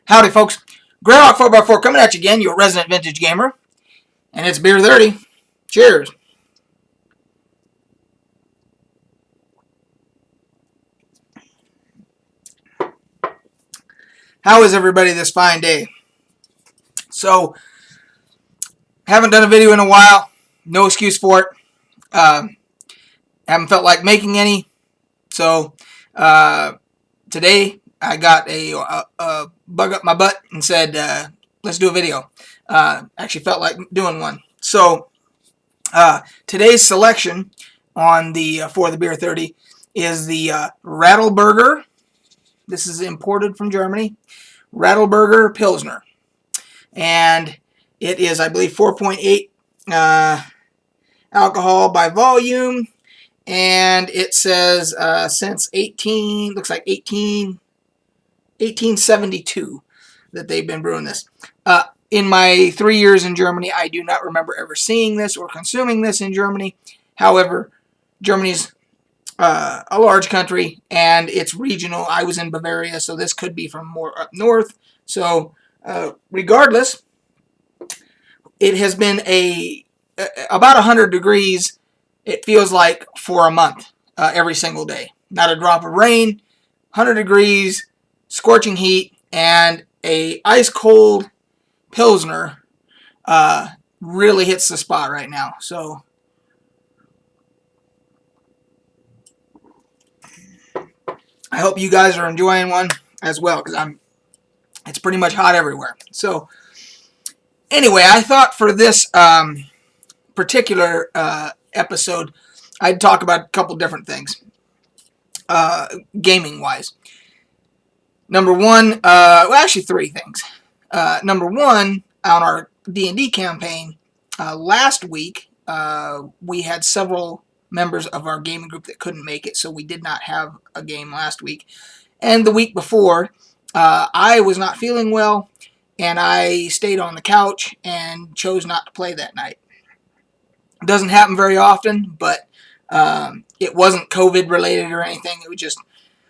Howdy, folks. Greyhawk 4x4 coming at you again, your resident vintage gamer. And it's beer 30. Cheers. How is everybody this fine day? So, haven't done a video in a while. No excuse for it. Haven't felt like making any. So, today I got a bug up my butt and said, let's do a video. Actually felt like doing one. So, today's selection on the for the beer 30 is the Rattleburger. This is imported from Germany. Rattleburger Pilsner. And it is, I believe, 4.8 alcohol by volume. And it says since 1872 that they've been brewing this. In my 3 years in Germany, I do not remember ever seeing this or consuming this in Germany. However, Germany's a large country, and it's regional. I was in Bavaria, so this could be from more up north. So, regardless, it has been about 100 degrees, it feels like, for a month, every single day. Not a drop of rain, 100 degrees, scorching heat, and a ice-cold Pilsner really hits the spot right now. So, I hope you guys are enjoying one as well, because it's pretty much hot everywhere. So, anyway, I thought for this particular episode, I'd talk about a couple different things, gaming-wise. Number one, well, actually three things. Number one, on our D&D campaign, last week, we had several members of our gaming group that couldn't make it, so we did not have a game last week. And the week before, I was not feeling well, and I stayed on the couch and chose not to play that night. It doesn't happen very often, but it wasn't COVID related or anything. It was just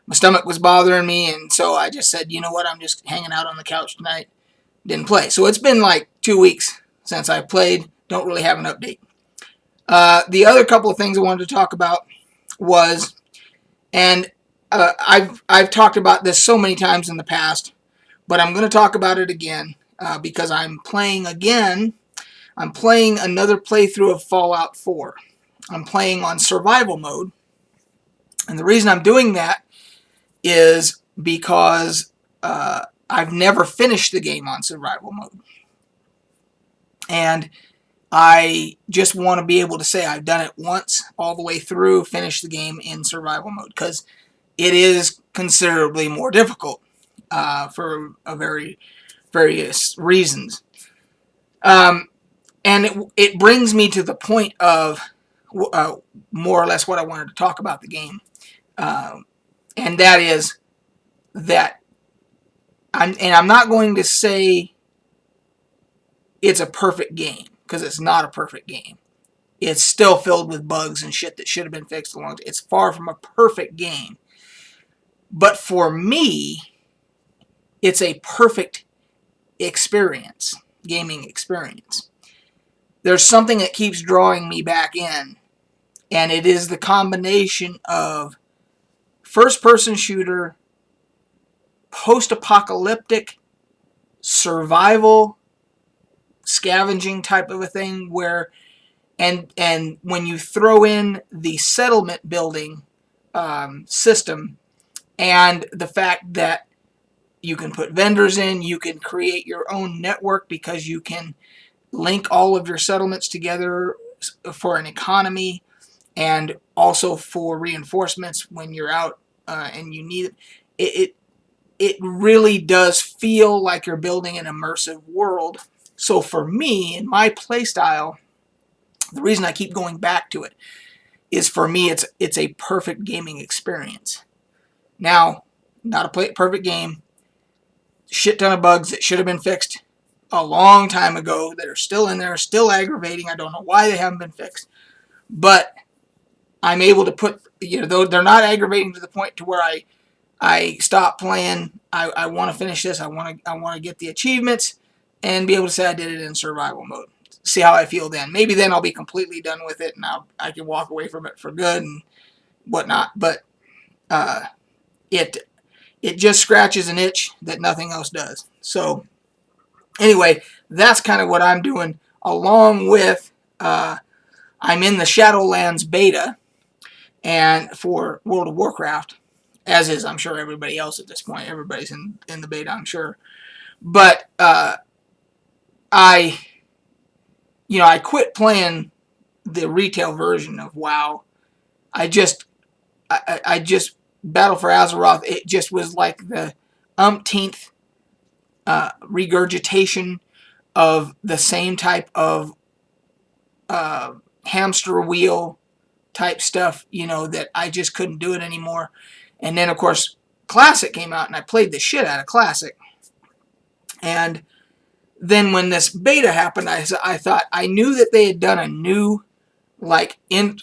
my stomach was bothering me, and so I just said, you know what, I'm just hanging out on the couch tonight. Didn't play. So it's been like 2 weeks since I played. Don't really have an update. The other couple of things I wanted to talk about was, and I've talked about this so many times in the past, but I'm going to talk about it again because I'm playing again. I'm playing another playthrough of Fallout 4. I'm playing on survival mode, and the reason I'm doing that is because I've never finished the game on survival mode. And I just want to be able to say I've done it once, all the way through, finish the game in survival mode, because it is considerably more difficult for various reasons. And it brings me to the point of more or less what I wanted to talk about the game. And that is that I'm not going to say it's a perfect game, because it's not a perfect game. It's still filled with bugs and shit that should have been fixed a long time. It's far from a perfect game. But for me, it's a perfect experience, gaming experience. There's something that keeps drawing me back in, and it is the combination of first-person shooter, post-apocalyptic, survival, scavenging type of a thing, where and when you throw in the settlement building system, and the fact that you can put vendors in, you can create your own network because you can link all of your settlements together for an economy, and also for reinforcements when you're out and you need it. It really does feel like you're building an immersive world. So for me, in my playstyle, the reason I keep going back to it is, for me, it's a perfect gaming experience. Now, not a perfect game. Shit ton of bugs that should have been fixed a long time ago that are still in there, still aggravating. I don't know why they haven't been fixed. But I'm able to put, though they're not aggravating to the point to where I stop playing. I want to finish this. I want to get the achievements and be able to say I did it in survival mode. See how I feel then. Maybe then I'll be completely done with it and I can walk away from it for good and whatnot. But uh, it just scratches an itch that nothing else does. So anyway, that's kind of what I'm doing, along with I'm in the Shadowlands beta and for World of Warcraft, as is I'm sure everybody else at this point. Everybody's in the beta, I'm sure. But I I quit playing the retail version of WoW. I just Battle for Azeroth. It just was like the umpteenth regurgitation of the same type of hamster wheel type stuff, that I just couldn't do it anymore. And then, of course, Classic came out, and I played the shit out of Classic. And then when this beta happened, I thought, I knew that they had done a new,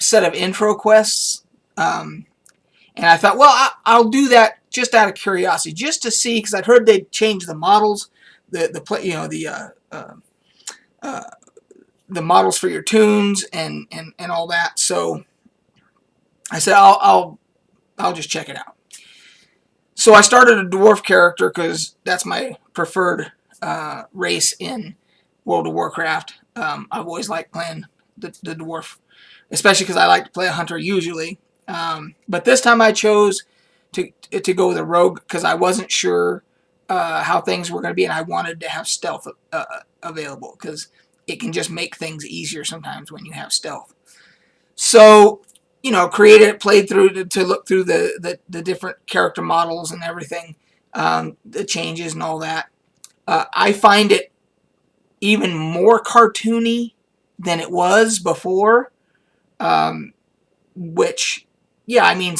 set of intro quests. And I thought, well, I'll do that just out of curiosity, just to see, because I'd heard they'd changed the models, the models for your tunes and all that. So I said, I'll just check it out. So I started a dwarf character because that's my preferred race in World of Warcraft. I've always liked playing the dwarf, especially because I like to play a hunter usually. But this time I chose to go with a rogue because I wasn't sure how things were going to be, and I wanted to have stealth available because it can just make things easier sometimes when you have stealth. So, created it, played through to look through the different character models and everything, the changes and all that. I find it even more cartoony than it was before, which, yeah, I mean,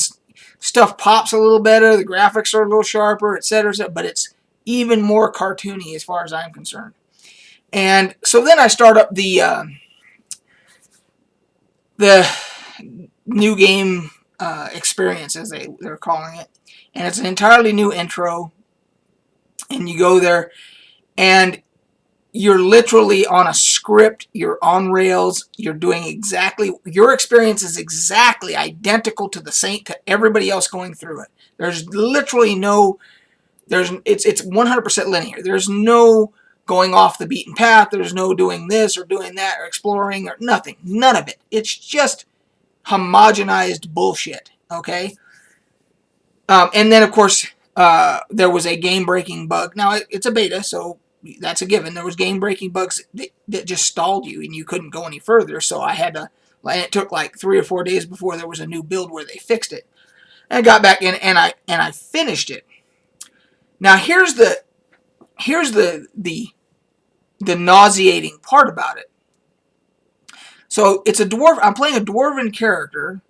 stuff pops a little better, the graphics are a little sharper, etc., but it's even more cartoony as far as I'm concerned. And so then I start up the new game experience, as they're calling it. And it's an entirely new intro. And you go there, and you're literally on a script. You're on rails. You're doing exactly, your experience is exactly identical to to everybody else going through it. There's literally it's 100% linear. There's no going off the beaten path. There's no doing this or doing that or exploring or nothing. None of it. It's just homogenized bullshit, okay? And then, of course, there was a game-breaking bug. Now, it's a beta, so that's a given. There was game-breaking bugs that just stalled you, and you couldn't go any further, so I had to... It took like 3 or 4 days before there was a new build where they fixed it. And I got back in, and I finished it. Now, here's the nauseating part about it. So, it's a dwarf... I'm playing a dwarven character.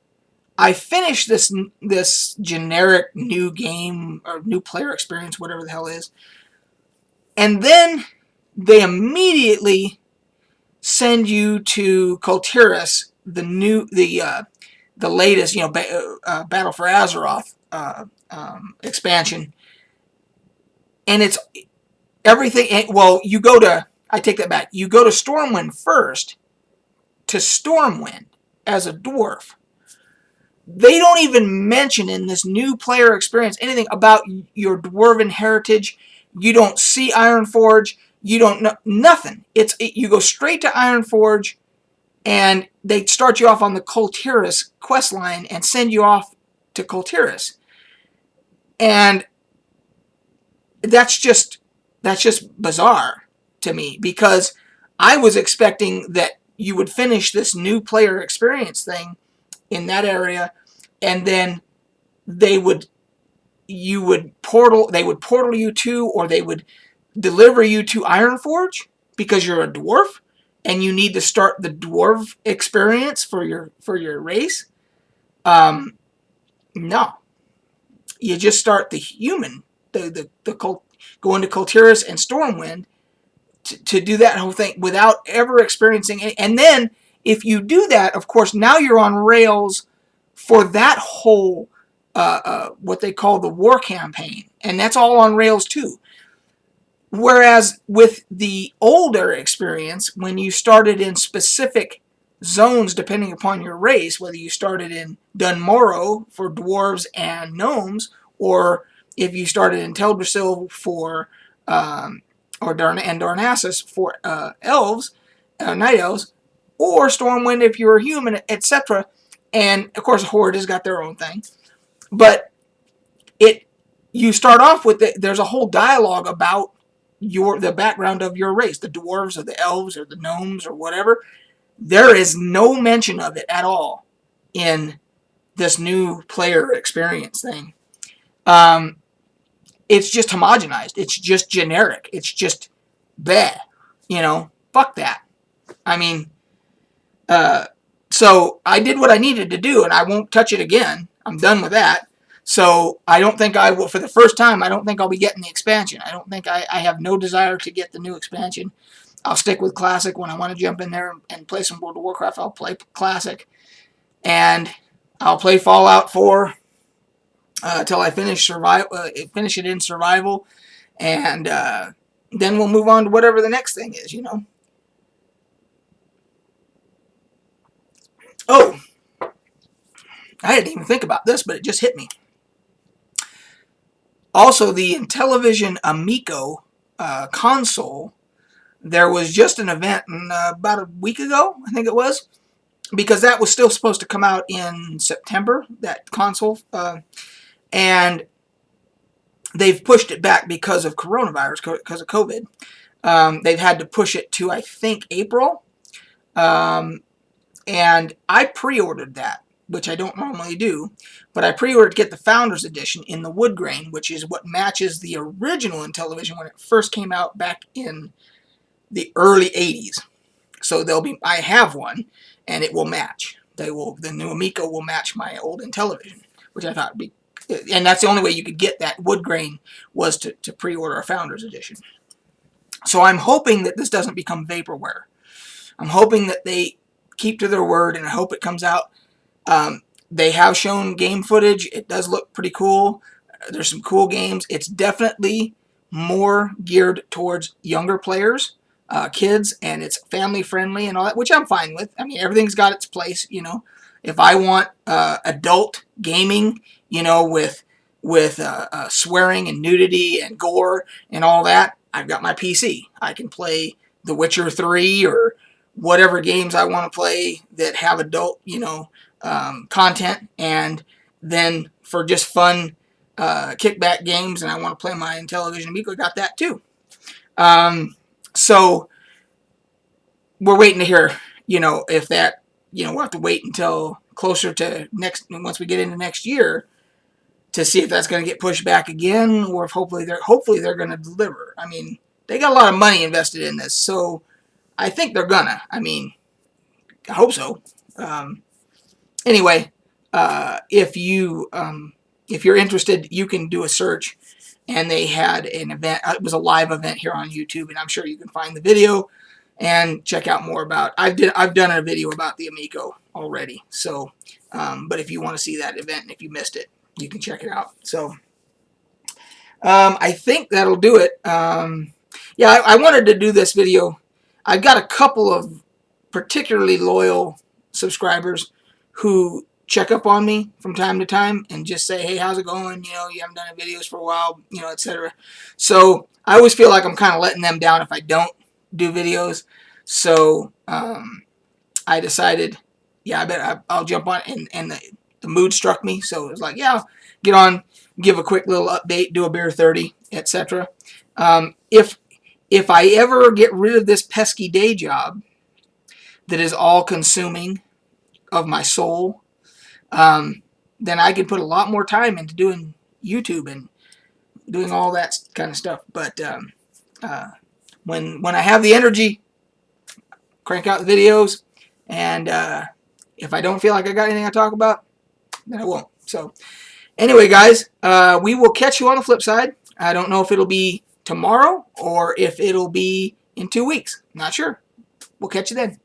I finished this generic new game or new player experience, whatever the hell it is, and then they immediately send you to Kultiris, the latest, Battle for Azeroth expansion, and it's everything. Well, I take that back. You go to Stormwind first, to Stormwind as a dwarf. They don't even mention in this new player experience anything about your dwarven heritage. You don't see Ironforge. You don't know nothing. You go straight to Ironforge, and they start you off on the Kultiris quest line and send you off to Kultiris. And that's just bizarre to me, because I was expecting that you would finish this new player experience thing in that area, and then they would portal you to, or they would deliver you to Ironforge because you're a dwarf and you need to start the dwarf experience for your race. No, you just start the human, go into Kultiris and Stormwind to do that whole thing without ever experiencing any. And then if you do that, of course, now you're on rails for that whole what they call the war campaign, and that's all on Rails too. Whereas with the older experience, when you started in specific zones depending upon your race, whether you started in Dunmorrow for dwarves and gnomes, or if you started in Teldrassil for or Darnassus for elves, night elves, or Stormwind if you're a human, etc. And of course, Horde has got their own thing, but it you start off with there's a whole dialogue about the background of your race, the dwarves or the elves or the gnomes or whatever. There is no mention of it at all in this new player experience thing. It's just homogenized. It's just generic. It's just bad. Fuck that. I mean, so I did what I needed to do, and I won't touch it again. I'm done with that. So I don't think I will, for the first time, I don't think I'll be getting the expansion. I don't think I have no desire to get the new expansion. I'll stick with Classic. When I want to jump in there and play some World of Warcraft, I'll play Classic. And I'll play Fallout 4 till I finish it in Survival. And then we'll move on to whatever the next thing is, Oh, I didn't even think about this, but it just hit me. Also, the Intellivision Amico console, there was just an event about a week ago, I think it was, because that was still supposed to come out in September, that console, and they've pushed it back because of coronavirus, because of COVID. They've had to push it to, I think, April, and I pre-ordered that, which I don't normally do, but I pre-ordered to get the Founders Edition in the wood grain, which is what matches the original Intellivision when it first came out back in the early 80s. So I have one, and it will match. The new Amico will match my old Intellivision, which I thought would be, and that's the only way you could get that wood grain was to pre-order a Founders Edition. So I'm hoping that this doesn't become vaporware. I'm hoping that they keep to their word, and I hope it comes out. They have shown game footage. It does look pretty cool. There's some cool games. It's definitely more geared towards younger players, kids, and it's family friendly and all that, which I'm fine with. I mean, everything's got its place, If I want adult gaming, with swearing and nudity and gore and all that, I've got my PC. I can play The Witcher 3 or whatever games I want to play that have adult, content. And then for just fun kickback games, and I want to play my Intellivision Amico, I got that too. So we're waiting to hear, if that, we'll have to wait until closer to once we get into next year to see if that's going to get pushed back again, or if hopefully they're going to deliver. I mean, they got a lot of money invested in this, so I think they're gonna. I mean, I hope so. Anyway, if you're interested, you can do a search, and they had an event. It was a live event here on YouTube, and I'm sure you can find the video and check out more about. I've done a video about the Amico already. So, but if you want to see that event, and if you missed it, you can check it out. So, I think that'll do it. Yeah, I wanted to do this video. I've got a couple of particularly loyal subscribers who check up on me from time to time and just say, hey, how's it going? You haven't done videos for a while, etc. So I always feel like I'm kind of letting them down if I don't do videos. So I decided, yeah, I bet I'll jump on, and the mood struck me. So it was like, yeah, get on, give a quick little update, do a beer 30, etc. If I ever get rid of this pesky day job that is all-consuming of my soul, then I could put a lot more time into doing YouTube and doing all that kind of stuff. But when I have the energy, crank out the videos, and if I don't feel like I got anything to talk about, then I won't. So anyway, guys, we will catch you on the flip side. I don't know if it'll be tomorrow or if it'll be in 2 weeks. Not sure. We'll catch you then.